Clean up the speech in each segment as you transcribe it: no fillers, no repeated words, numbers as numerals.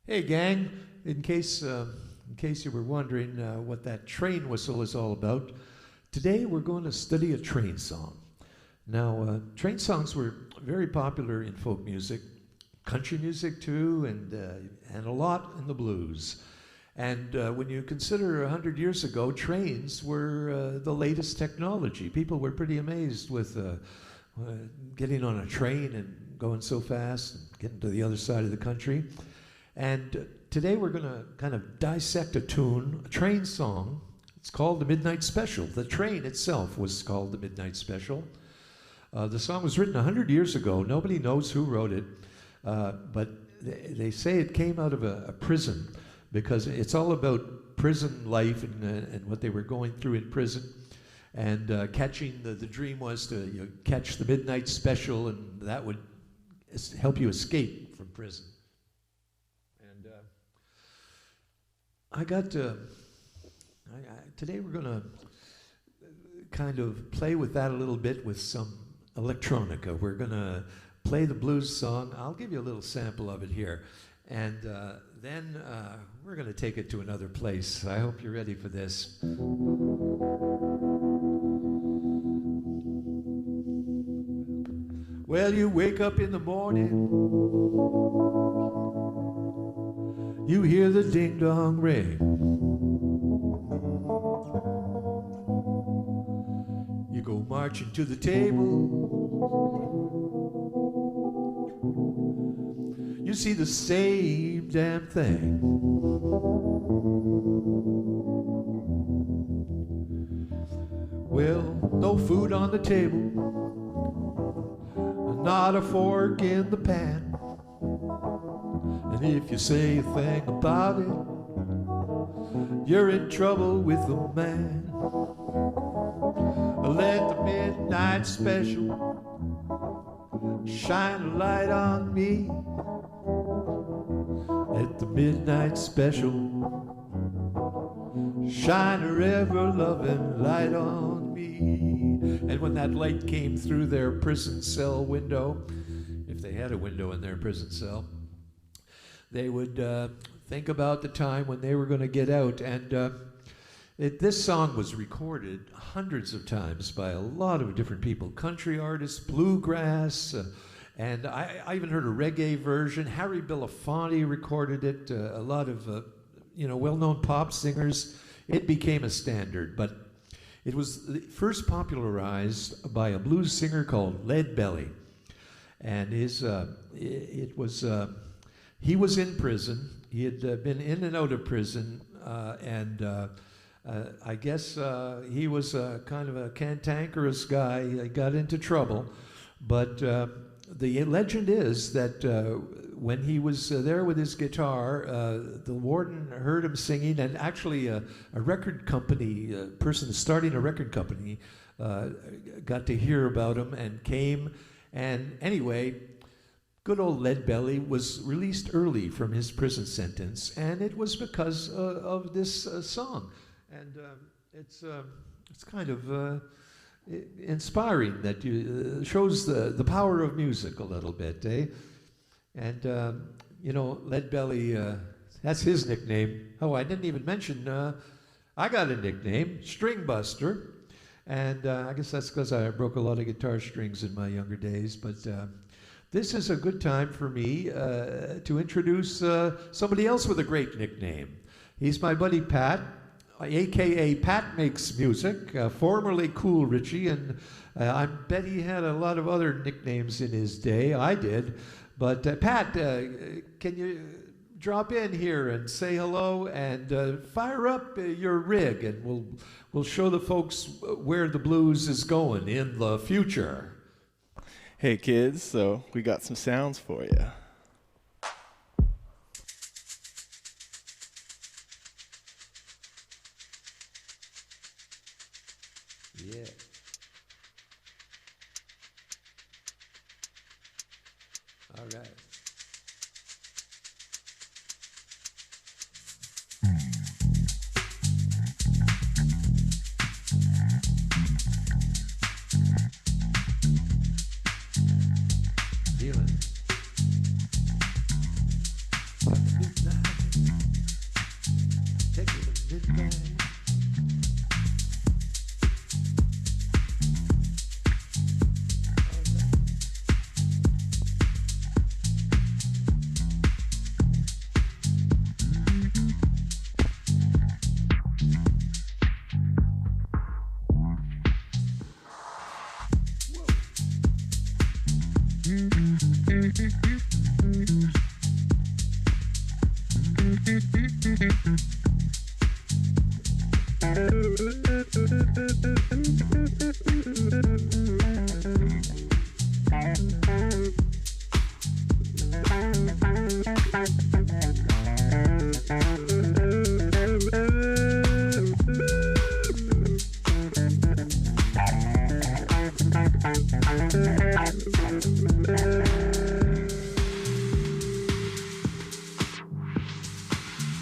Hey gang, in case you were wondering what that train whistle is all about, today we're going to study a train song. Now, train songs were very popular in folk music, country music too, and a lot in the blues. And when you consider 100 years ago, trains were the latest technology. People were pretty amazed with getting on a train and going so fast and getting to the other side of the country. And today we're going to kind of dissect a tune, a train song. It's called The Midnight Special. The train itself was called The Midnight Special. The song was written 100 years ago. Nobody knows who wrote it, but they say it came out of a prison because it's all about prison life and what they were going through in prison. And catching, the dream was to catch the midnight special, and that would help you escape from prison. Today we're going to kind of play with that a little bit with some electronica. We're going to play the blues song. I'll give you a little sample of it here. And then we're going to take it to another place. I hope you're ready for this. Well, you wake up in the morning, you hear the ding-dong ring. You go marching to the table. You see the same damn thing. Well, no food on the table, not a fork in the pan. And if you say a thing about it, you're in trouble with the man. Let the midnight special shine a light on me. Let the midnight special shine a ever-loving light on me. And when that light came through their prison cell window, if they had a window in their prison cell, they would think about the time when they were going to get out. And this song was recorded hundreds of times by a lot of different people, country artists, bluegrass, and I even heard a reggae version. Harry Belafonte recorded it, a lot of well-known pop singers. It became a standard, but it was first popularized by a blues singer called Lead Belly. And he was in prison. He had been in and out of prison, and I guess he was kind of a cantankerous guy. He got into trouble, but the legend is that when he was there with his guitar, the warden heard him singing, and actually a record company, a person starting a record company, got to hear about him and came. And anyway, good old Lead Belly was released early from his prison sentence, and it was because of this song. And it's kind of inspiring that shows the power of music a little bit, eh? And Lead Belly, that's his nickname. Oh, I didn't even mention I got a nickname, Stringbuster, and I guess that's because I broke a lot of guitar strings in my younger days. But this is a good time for me to introduce somebody else with a great nickname. He's my buddy Pat, a.k.a. PatMakesMusic, formerly Cool Richie, and I bet he had a lot of other nicknames in his day. I did. But Pat, can you drop in here and say hello and fire up your rig, and we'll show the folks where the blues is going in the future. Hey kids, so we got some sounds for you. right. Feeling. Midnight. Take it to midnight.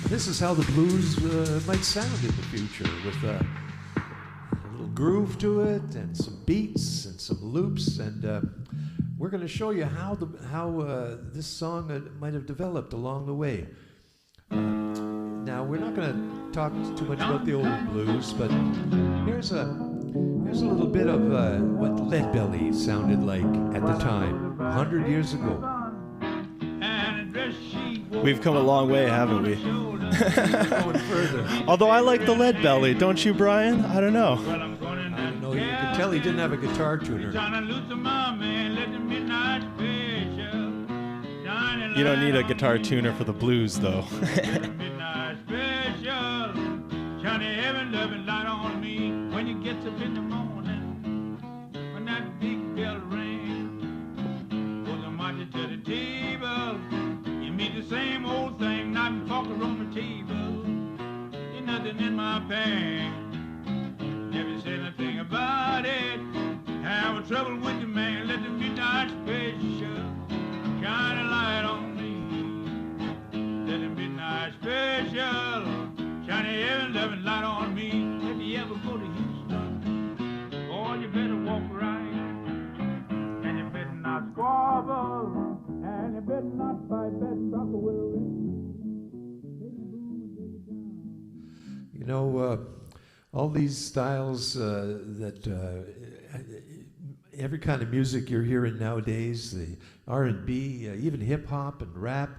This is how the blues might sound in the future, with a little groove to it and some beats and some loops, and we're going to show you how this song might have developed along the way. Now we're not going to talk too much about the old blues, but here's a little bit of what Leadbelly sounded like at the time, 100 years ago. We've come a long way, haven't we? Going further. Although I like the Leadbelly, don't you, Brian? I don't know. I don't know. You could tell he didn't have a guitar tuner. You don't need a guitar tuner for the blues, though. Johnny, heaven loving light on me when you get up in the morning, when that big bell rings, goes a marching to the table. You meet the same old thing, knocking talk around the table. Ain't nothing in my bag, never said anything about it. Have a trouble with the man, let the midnight special shine a light on me. Let the midnight special Johnny, heaven loving light on me. If you ever go to Houston, boy, you better walk right, and you better not squabble, and you better not fight, better rock away. You know, all these styles every kind of music you're hearing nowadays, the R&B, even hip hop and rap,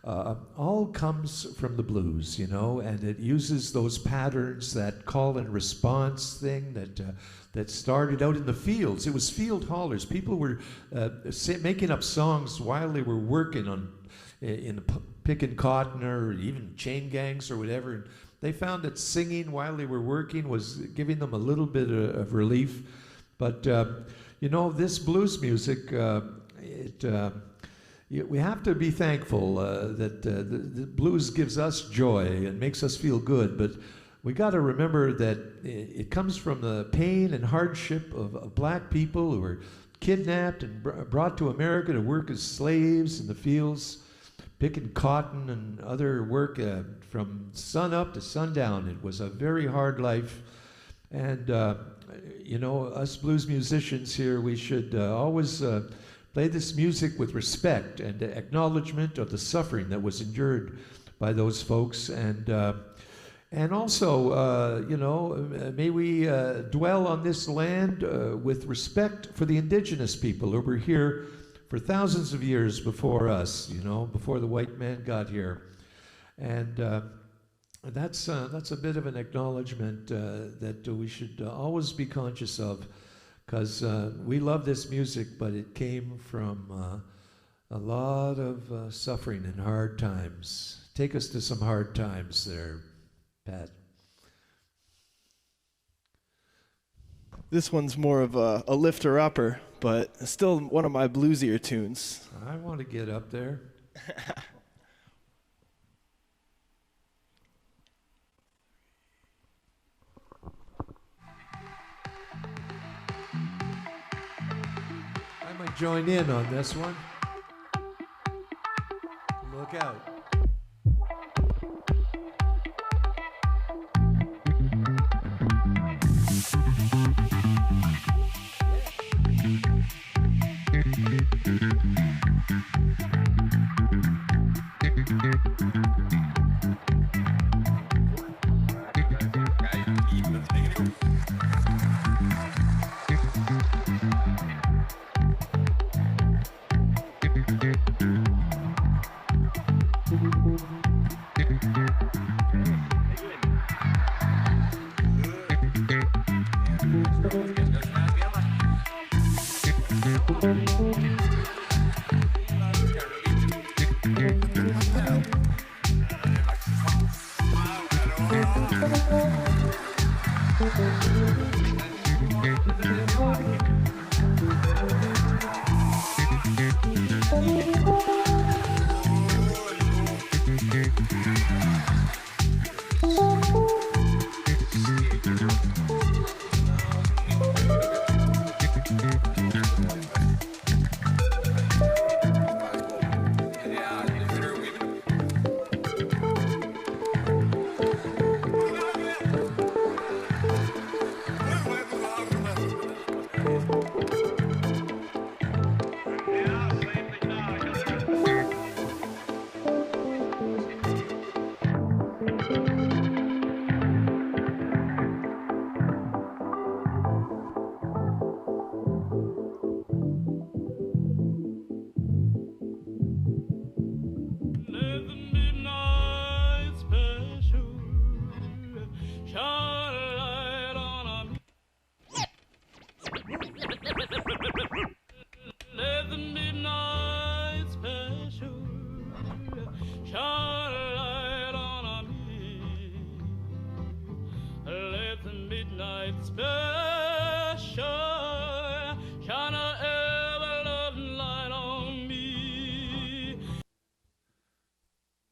all comes from the blues, you know, and it uses those patterns, that call and response thing that started out in the fields. It was field haulers. People were making up songs while they were working on picking cotton or even chain gangs or whatever. And they found that singing while they were working was giving them a little bit of relief. But you know, this blues music, we have to be thankful that the blues gives us joy and makes us feel good, but we got to remember that it comes from the pain and hardship of black people who were kidnapped and brought to America to work as slaves in the fields, picking cotton and other work from sun up to sundown. It was a very hard life, and you know, us blues musicians here, we should always play this music with respect and acknowledgement of the suffering that was endured by those folks, and also, you know, may we dwell on this land with respect for the indigenous people who were here for thousands of years before us, you know, before the white man got here, and that's a bit of an acknowledgement that we should always be conscious of. Because we love this music, but it came from a lot of suffering and hard times. Take us to some hard times there, Pat. This one's more of a lifter-upper, but still one of my bluesier tunes. I want to get up there. I might join in on this one. Look out.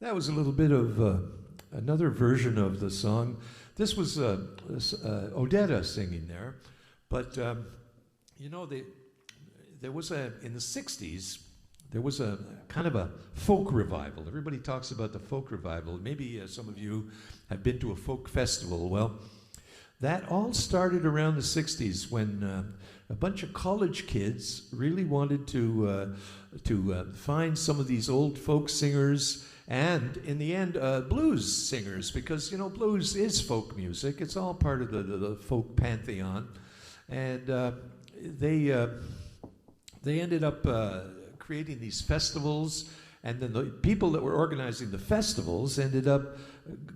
That was a little bit of another version of the song. This was Odetta singing there, but there was in the 60s, there was a kind of a folk revival. Everybody talks about the folk revival. Maybe some of you have been to a folk festival. Well, that all started around the 60s when a bunch of college kids really wanted to find some of these old folk singers and, in the end, blues singers, because, blues is folk music. It's all part of the folk pantheon. And they ended up creating these festivals, and then the people that were organizing the festivals ended up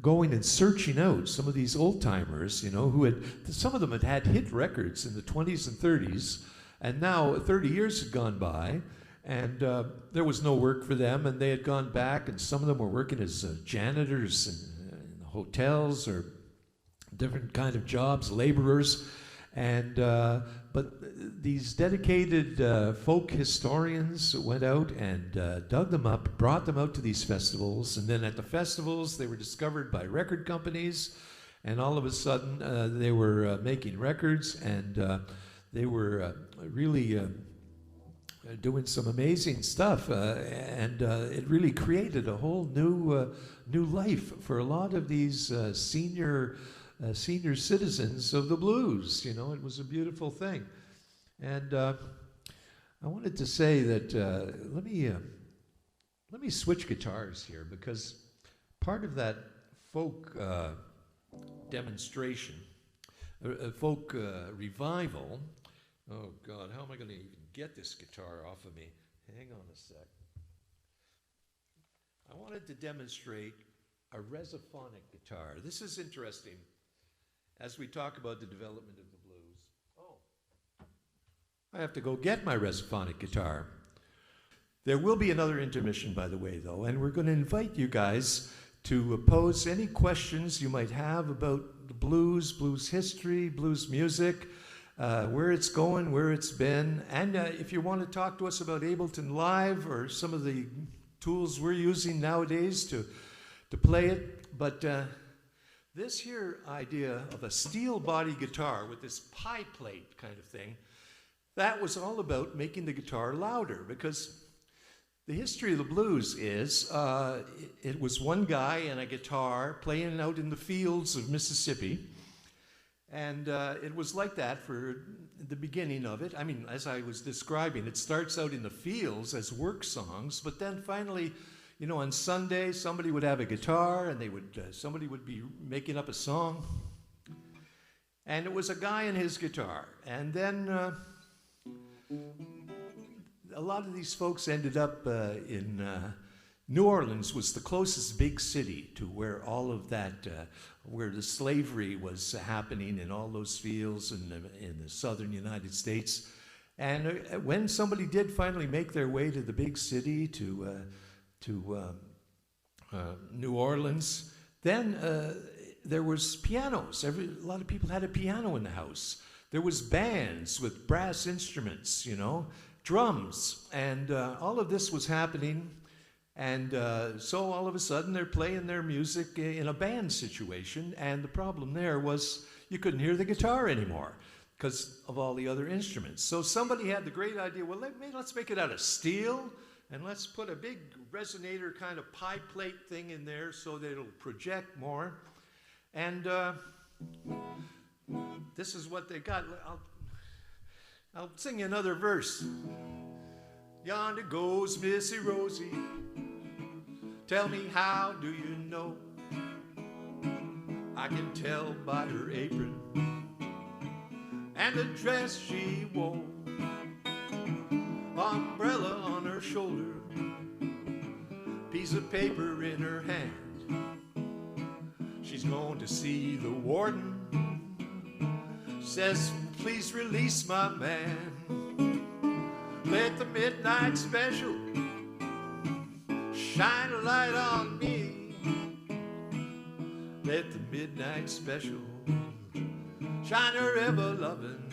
going and searching out some of these old-timers, some of them had hit records in the 20s and 30s, and now 30 years had gone by, and there was no work for them, and they had gone back, and some of them were working as janitors in hotels or different kind of jobs, laborers, and but these dedicated folk historians went out and dug them up, brought them out to these festivals, and then at the festivals they were discovered by record companies, and all of a sudden they were making records, and they were really doing some amazing stuff, and it really created a whole new life for a lot of these senior citizens of the blues. It was a beautiful thing. And I wanted to say that let me switch guitars here, because part of that folk demonstration, folk revival. Oh God, how am I going to even get this guitar off of me? Hang on a sec. I wanted to demonstrate a resophonic guitar. This is interesting as we talk about the development of the blues. Oh, I have to go get my resophonic guitar. There will be another intermission, by the way, though, and we're going to invite you guys to pose any questions you might have about the blues, blues history, blues music, where it's going, where it's been, and if you want to talk to us about Ableton Live or some of the tools we're using nowadays to play it. But this here idea of a steel body guitar with this pie plate kind of thing, that was all about making the guitar louder, because The history of the blues is it was one guy and a guitar playing out in the fields of Mississippi. And it was like that for the beginning of it. I mean, as I was describing, it starts out in the fields as work songs, but then finally, you know, on Sunday, somebody would have a guitar and somebody would be making up a song. And it was a guy and his guitar. And then a lot of these folks ended up in New Orleans was the closest big city to where all of that, where the slavery was happening in all those fields in the southern United States. And when somebody did finally make their way to the big city, to New Orleans, then there was pianos. A lot of people had a piano in the house. There was bands with brass instruments, you know, drums, and all of this was happening. And so all of a sudden they're playing their music in a band situation, and the problem there was you couldn't hear the guitar anymore because of all the other instruments. So somebody had the great idea, well, let's make it out of steel, and let's put a big resonator kind of pie plate thing in there so that it'll project more. And this is what they got. I'll sing you another verse. Yonder goes Missy Rosie. Tell me, how do you know? I can tell by her apron and the dress she wore. Umbrella on her shoulder, piece of paper in her hand. She's going to see the warden. Says, please release my man. Let the midnight special shine a light on me. Let the midnight special shine her ever-loving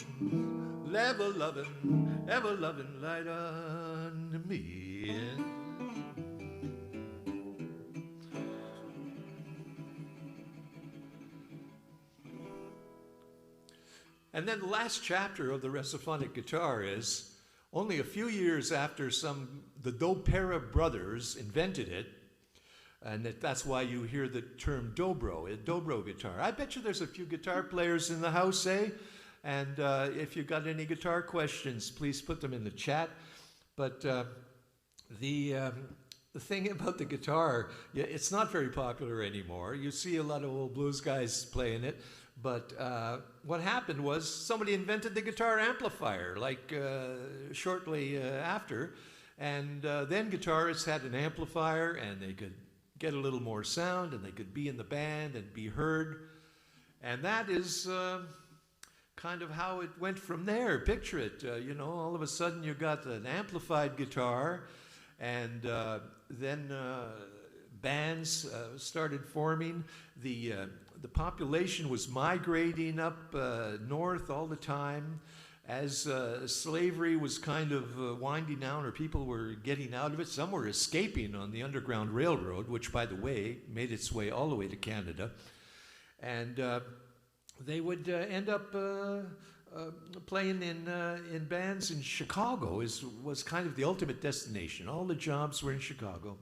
light on me. And then the last chapter of the Resophonic guitar is only a few years after the Dopera brothers invented it, and that's why you hear the term dobro, a dobro guitar. I bet you there's a few guitar players in the house, eh? And if you've got any guitar questions, please put them in the chat. But the thing about the guitar, it's not very popular anymore. You see a lot of old blues guys playing it. But what happened was somebody invented the guitar amplifier, like shortly after. And then guitarists had an amplifier, and they could get a little more sound, and they could be in the band and be heard. And that is kind of how it went from there. Picture it, you know, all of a sudden you got an amplified guitar, and then bands started forming. The population was migrating up north all the time as slavery was kind of winding down, or people were getting out of it. Some were escaping on the Underground Railroad, which, by the way, made its way all the way to Canada. And they would end up playing in bands in Chicago. Was kind of the ultimate destination. All the jobs were in Chicago.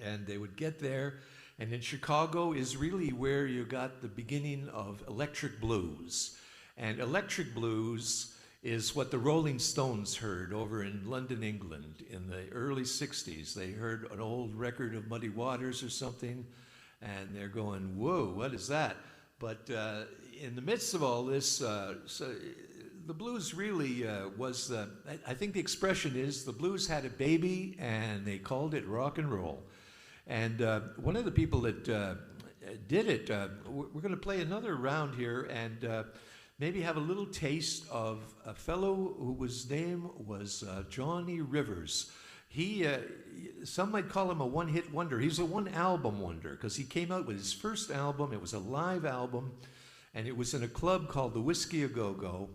And they would get there. And in Chicago is really where you got the beginning of electric blues. And electric blues is what the Rolling Stones heard over in London, England in the early 60s. They heard an old record of Muddy Waters or something, and they're going, whoa, what is that? But in the midst of all this, the blues really was, I think the expression is, the blues had a baby and they called it rock and roll. And one of the people that did it, we're going to play another round here and maybe have a little taste of a fellow whose name was Johnny Rivers. He, some might call him a one-hit wonder. He's a one-album wonder because he came out with his first album. It was a live album, and it was in a club called the Whiskey A Go-Go.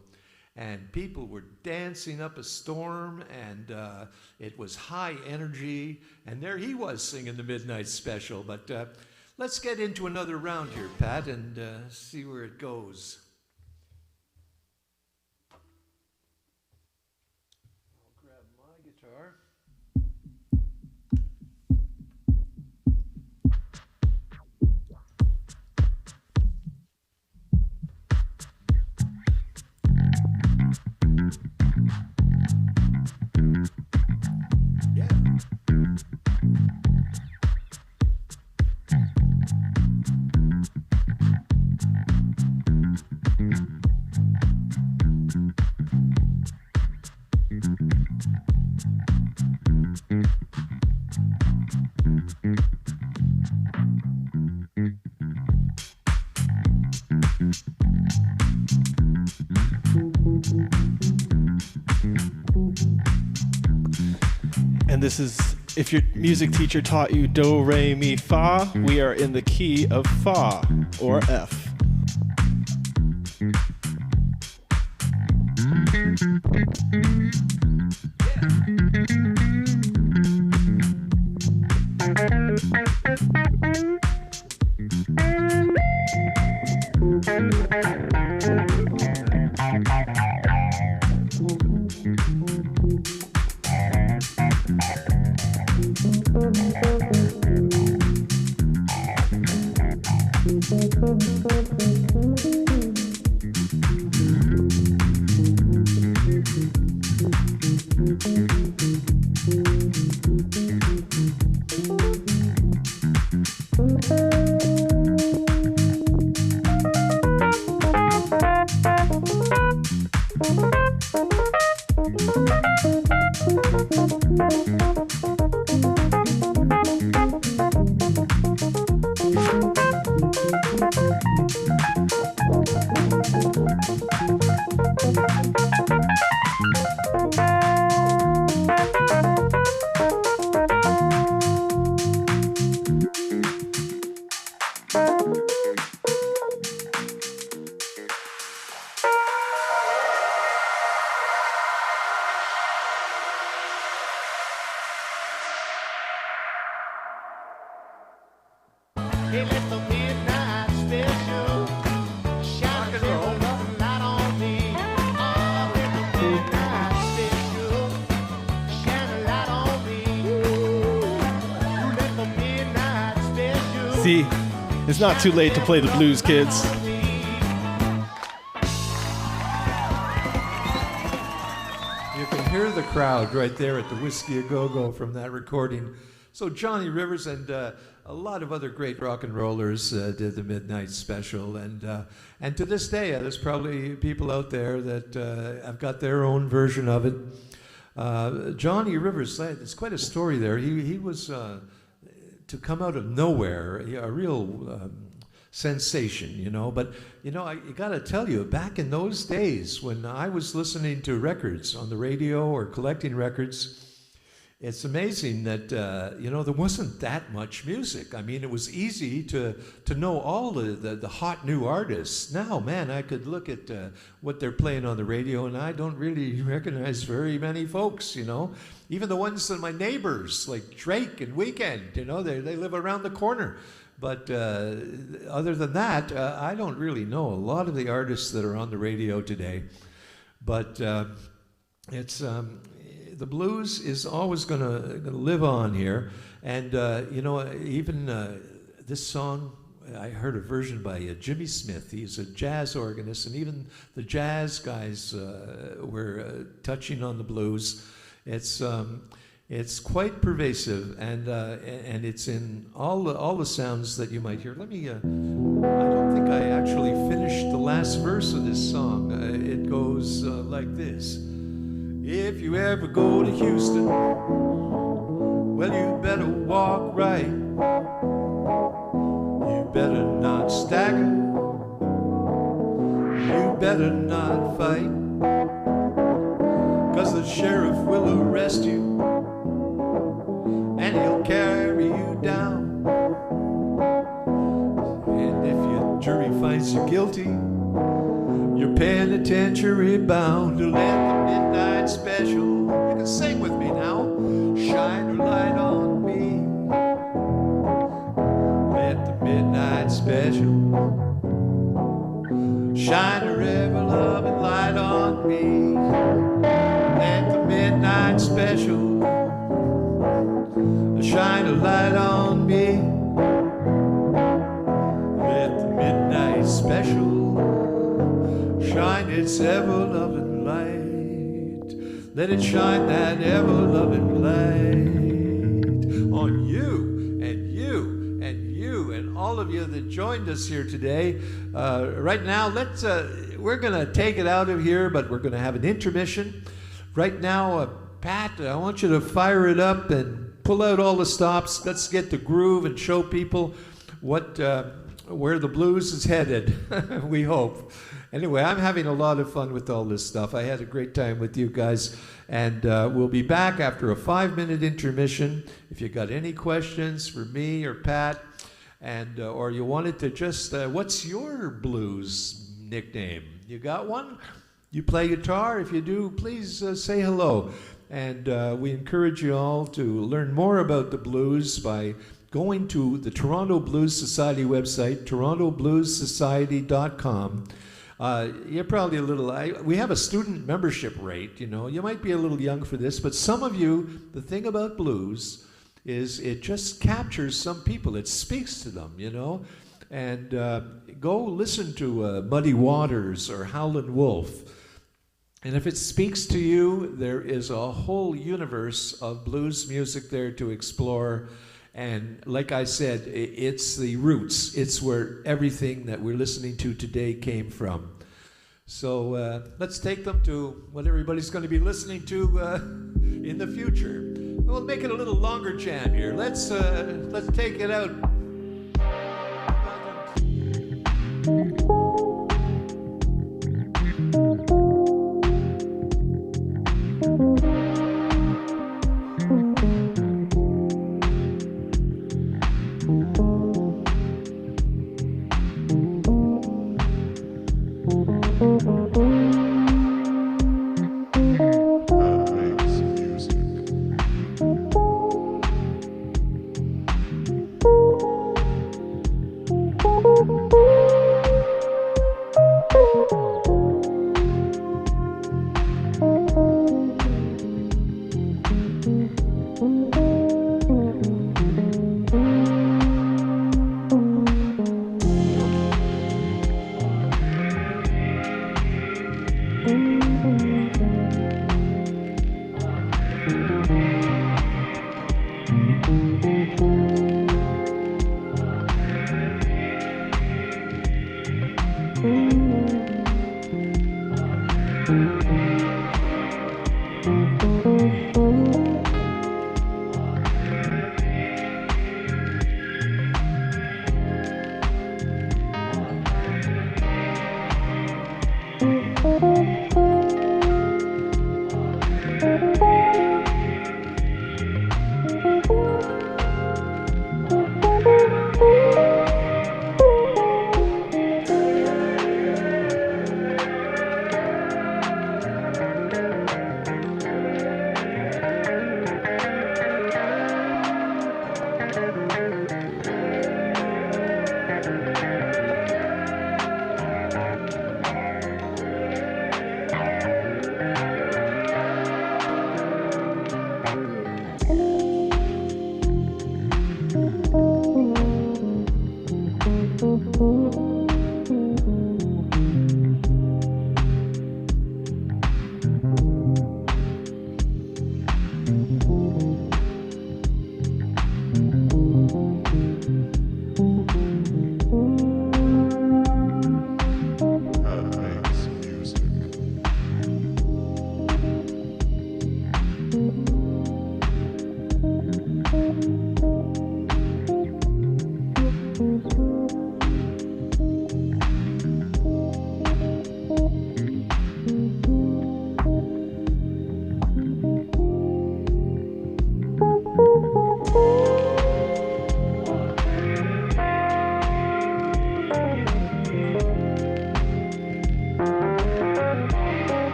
And people were dancing up a storm, and it was high energy. And there he was singing the Midnight Special. But let's get into another round here, Pat, and see where it goes. I'll grab my guitar. And this is, if your music teacher taught you do, re, mi, fa, we are in the key of fa, or F. Hey, let the midnight special shine a little light on me. Oh, let the midnight special shine a light on me. Ooh, let the midnight special. See, it's not too late to play the blues, kids. You can hear the crowd right there at the Whiskey A Go-Go from that recording. So Johnny Rivers and a lot of other great rock and rollers did the Midnight Special, and to this day, there's probably people out there that have got their own version of it. Johnny Rivers, it's quite a story there. He was to come out of nowhere, a real sensation, you know. But you know, I got to tell you, back in those days when I was listening to records on the radio or collecting records, it's amazing that you know, there wasn't that much music. I mean, it was easy to know all the hot new artists. Now, man, I could look at what they're playing on the radio, and I don't really recognize very many folks. You know, even the ones that my neighbors, like Drake and Weekend. You know, they live around the corner. But other than that, I don't really know a lot of the artists that are on the radio today. But it's the blues is always going to live on here. And, you know, even this song, I heard a version by Jimmy Smith. He's a jazz organist, and even the jazz guys were touching on the blues. It's quite pervasive, and it's in all the sounds that you might hear. Let me. I don't think I actually finished the last verse of this song. It goes like this: If you ever go to Houston, well, you better walk right. You better not stagger. You better not fight, 'cause the sheriff will arrest you, and he'll carry you down. And if your jury finds you guilty, you're penitentiary bound. To let the midnight special, you can sing with me now, shine her light on me. Let the midnight special shine her ever-loving light on me. Let the midnight special shine a light on me. Let the midnight special shine its ever-loving light. Let it shine that ever-loving light on you and you and you and all of you that joined us here today. Right now, we're going to take it out of here, but we're going to have an intermission. Right now, Pat, I want you to fire it up and pull out all the stops. Let's get the groove and show people what where the blues is headed. We hope. Anyway, I'm having a lot of fun with all this stuff. I had a great time with you guys, and we'll be back after a 5-minute intermission. If you got any questions for me or Pat, and or you wanted to just, what's your blues nickname? You got one? You play guitar? If you do, please say hello. And we encourage you all to learn more about the blues by going to the Toronto Blues Society website, torontobluessociety.com. You're probably a little, we have a student membership rate, you know. You might be a little young for this, but some of you, the thing about blues is it just captures some people. It speaks to them, you know. And go listen to Muddy Waters or Howlin' Wolf. And if it speaks to you, there is a whole universe of blues music there to explore. And like I said, it's the roots. It's where everything that we're listening to today came from. So let's take them to what everybody's going to be listening to in the future. We'll make it a little longer jam here. Let's take it out.